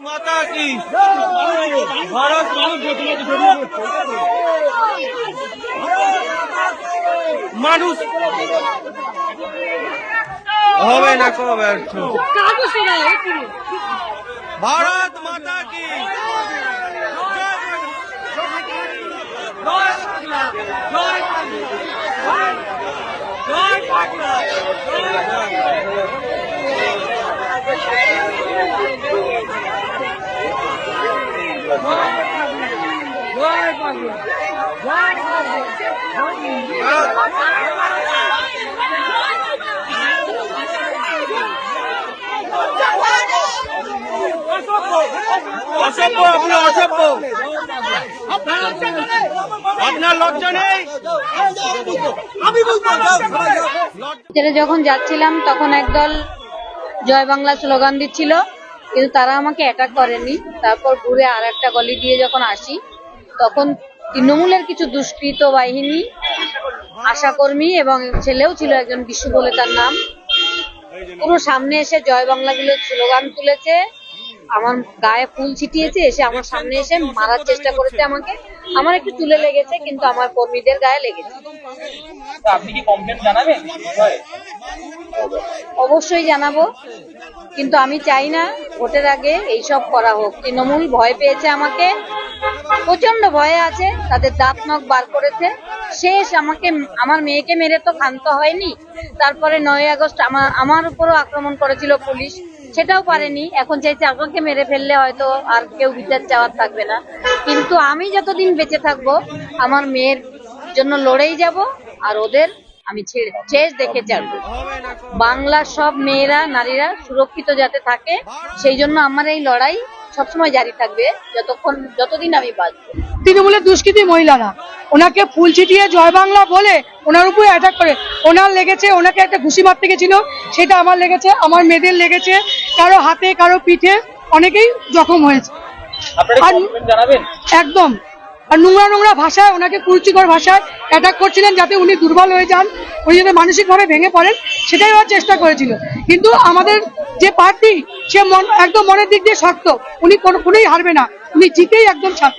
মাতা কি ভারত মানুষ হবে না কবে ভারত মাতা কি অসভ্য, আপনি অসভ্য, আপনার লজ্জা নেই। যখন যাচ্ছিলাম তখন একদল জয় বাংলা স্লোগান দিচ্ছিল, কিন্তু তারা আমাকে অ্যাটাক করেনি। তারপর ঘুরে আর একটা গলি দিয়ে যখন আসি তখন তৃণমূলের কিছু দুষ্কৃত বাহিনী, আশাকর্মী এবং ছেলেও ছিল একজন, বিশু বলে তার নাম, পুরো সামনে এসে জয় বাংলাগুলো স্লোগান তুলেছে, আমার গায়ে ফুল ছিটিয়েছে, এসে আমার সামনে এসে মারার চেষ্টা করেছে আমাকে। আমার একটু চুলে লেগেছে, কিন্তু আমার কর্মীদের গায়ে লেগেছে। আপনি কি কমপ্লেন জানাবেন? অবশ্যই জানাবো, কিন্তু আমি চাই না ভোটের আগে এইসব করা হোক। তৃণমূল ভয় পেয়েছে আমাকে, প্রচন্ড ভয়ে আছে, তাদের দাঁত নখ বার করেছে। শেষ আমাকে, আমার মেয়েকে মেরে তো ক্ষান্ত হয়নি, তারপরে 9 আগস্ট আমার উপরও আক্রমণ করেছিল পুলিশ, সেটাও পারেনি। এখন চাইছে আমাকে মেরে ফেললে হয়তো আর কেউ বিচার চাওয়ার থাকবে না। কিন্তু আমি যতদিন বেঁচে থাকবো আমার মেয়ের জন্য লড়েই যাব, আর ওদের আমি শেষ দেখে ছাড়বো। বাংলার সব মেয়েরা, নারীরা সুরক্ষিত যাতে থাকে, সেই জন্য আমার এই লড়াই সবসময় জারি থাকবে যতদিন আমি বাঁচবো। তৃণমূলের দুষ্কৃতী মহিলারা ওনাকে ফুল ছিটিয়ে জয় বাংলা বলে ওনার উপরে অ্যাটাক করে। ওনার লেগেছে, ওনাকে একটা ঘুষি মারতে গেছিল, সেটা আমার লেগেছে, আমার মেয়েদের লেগেছে, কারো হাতে কারো পিঠে, অনেকেই জখম হয়েছে। একদম। আর নোংরা নোংরা ভাষায়, ওনাকে কুরুচিকর ভাষায় অ্যাটাক করছিলেন, যাতে উনি দুর্বল হয়ে যান, উনি যাতে মানসিকভাবে ভেঙে পড়েন, সেটাই ওরা চেষ্টা করেছিল। কিন্তু আমাদের যে প্রার্থী, সে একদম মনের দিক দিয়ে শক্ত, উনি কোনোই হারবে না, উনি জিতেই একদম ছাড়বে।